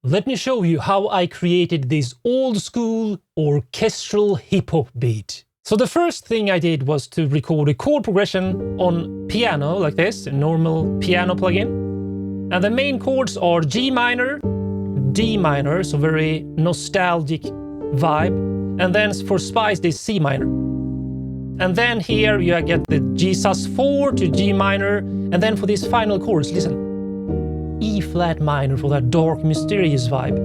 Let me show you how I created this old school orchestral hip-hop beat. So the first thing I did was to record a chord progression on piano like this, a normal piano plugin. And the main chords are G minor, D minor, so very nostalgic vibe. And then for Spice, this C minor. And then here you get the G sus4 to G minor. And then for these final chords, listen. E flat minor for that dark, mysterious vibe.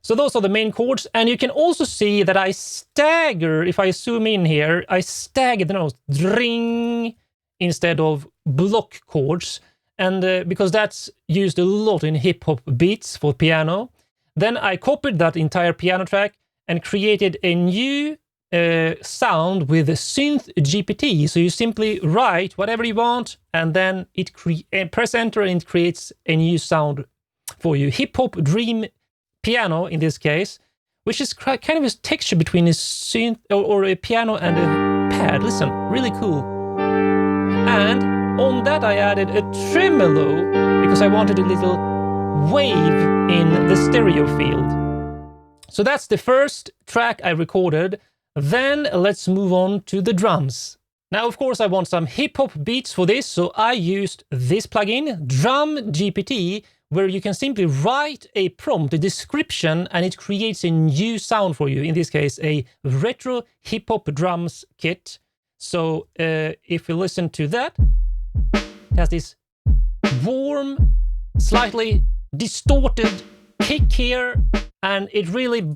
So those are the main chords. And you can also see that I stagger, if I zoom in here, I stagger the notes, ring, instead of block chords. And because that's used a lot in hip-hop beats for piano. Then I copied that entire piano track and created a new sound with a synth GPT. So you simply write whatever you want, and then it press enter, and it creates a new sound for you. Hip-hop dream piano in this case, which is kind of a texture between a synth or a piano and a pad. Listen, really cool. And on that I added a tremolo because I wanted a little wave in the stereo field. So that's the first track I recorded. Then let's move on to the drums. Now, of course, I want some hip-hop beats for this, so I used this plugin, Drum GPT, where you can simply write a prompt, a description, and it creates a new sound for you. In this case, a retro hip-hop drums kit. So if you listen to that, it has this warm, slightly distorted kick here, and it really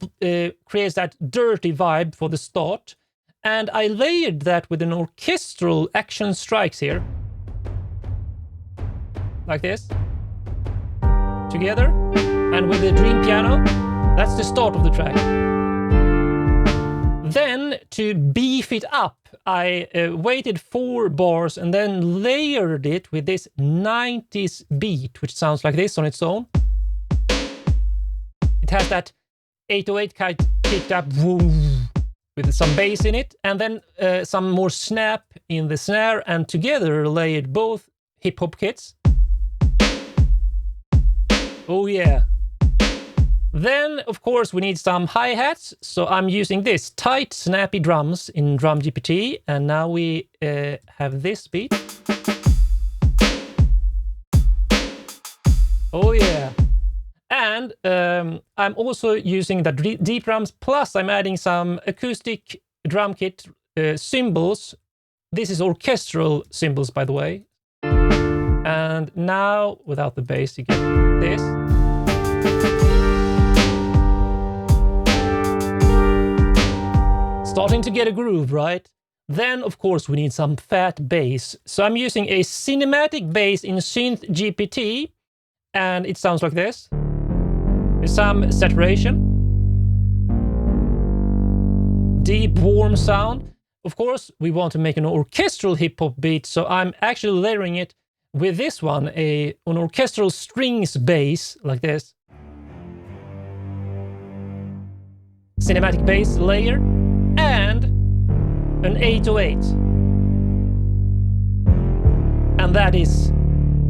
creates that dirty vibe for the start. And I layered that with an orchestral action strikes here. Like this. Together. And with the dream piano, that's the start of the track. Then, to beef it up, I waited 4 bars and then layered it with this 90s beat, which sounds like this on its own. It has that 808 kicked up with some bass in it, and then some more snap in the snare, and together layered both hip-hop kits. Oh yeah. Then, of course, we need some hi-hats, so I'm using this tight, snappy drums in Drum GPT, and now we have this beat. Oh yeah. And I'm also using the deep drums, plus I'm adding some acoustic drum kit cymbals. This is orchestral cymbals, by the way. And now, without the bass, you get this. Starting to get a groove, right? Then, of course, we need some fat bass. So I'm using a cinematic bass in Synth GPT, and it sounds like this. Some saturation, deep warm sound. Of course, we want to make an orchestral hip-hop beat, so I'm actually layering it with this one, an orchestral strings bass like this. Cinematic bass layer and an 808. And that is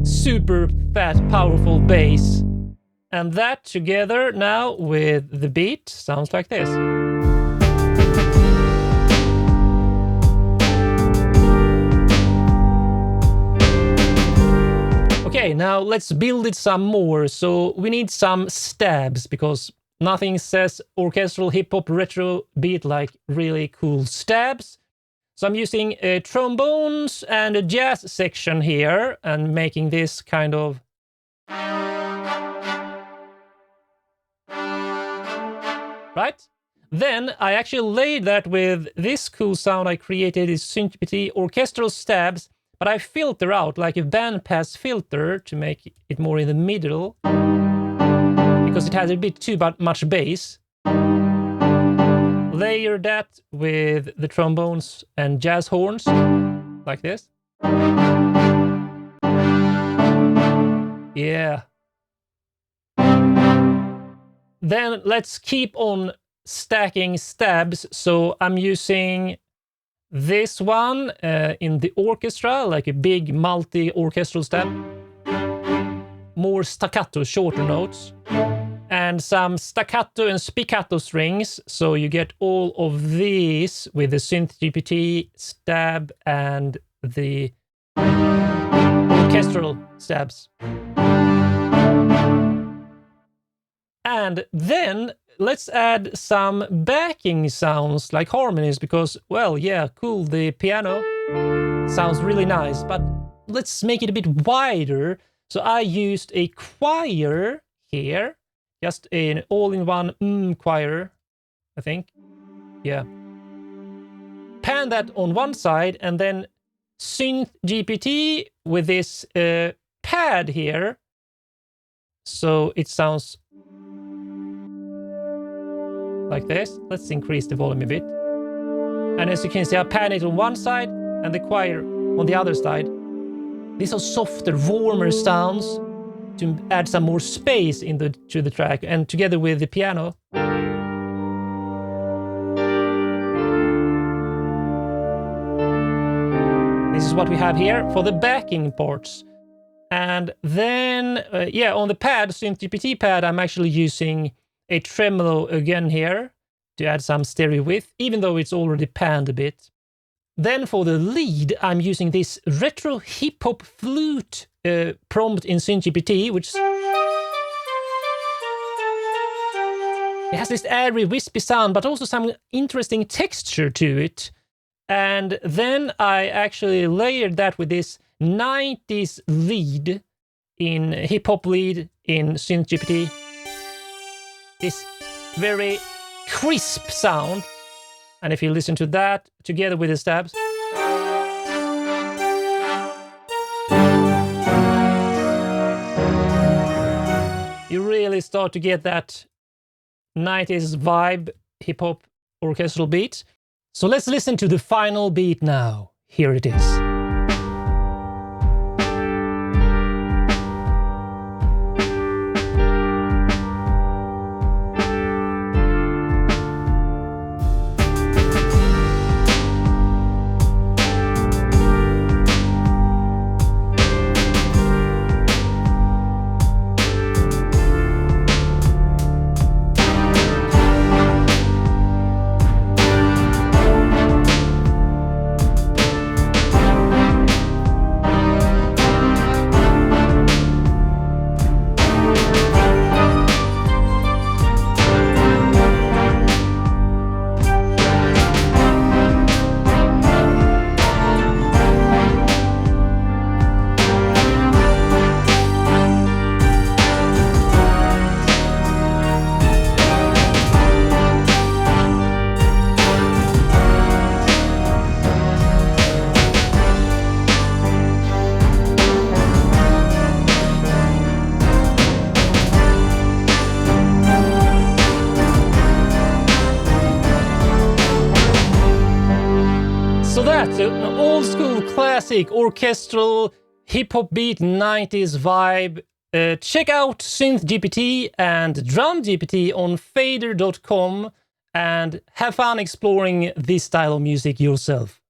super fat, powerful bass. And that together now with the beat sounds like this. Okay, now let's build it some more. So we need some stabs, because nothing says orchestral hip-hop retro beat like really cool stabs. So I'm using trombones and a jazz section here and making this kind of... Right? Then I actually laid that with this cool sound I created, is SynthGPT orchestral stabs, but I filter out like a bandpass filter to make it more in the middle, because it has a bit too much bass. Layer that with the trombones and jazz horns, like this. Yeah. Then let's keep on stacking stabs. So I'm using this one in the orchestra, like a big multi-orchestral stab. More staccato, shorter notes. and some staccato and spiccato strings. So you get all of these with the synth GPT stab and the orchestral stabs. And then let's add some backing sounds like harmonies because, well, yeah, cool, the piano sounds really nice, but let's make it a bit wider. So I used a choir here, just an all-in-one choir, I think. Yeah. Pan that on one side and then synth GPT with this pad here. So it sounds like this. Let's increase the volume a bit. And as you can see, I pan it on one side and the choir on the other side. These are softer, warmer sounds to add some more space to the track, and together with the piano. This is what we have here for the backing parts. And then, yeah, on the pad, Synth GPT pad, I'm actually using a tremolo again here to add some stereo width, even though it's already panned a bit. Then for the lead, I'm using this retro hip-hop flute prompt in Synth GPT, which it has this airy, wispy sound, but also some interesting texture to it. And then I actually layered that with this 90s lead in hip-hop lead in Synth GPT. This very crisp sound. And if you listen to that together with the stabs, you really start to get that 90s vibe, hip-hop orchestral beat. So let's listen to the final beat now. Here it is. So that's an old school classic orchestral hip-hop beat 90s vibe. Check out Synth GPT and Drum GPT on fader.com and have fun exploring this style of music yourself.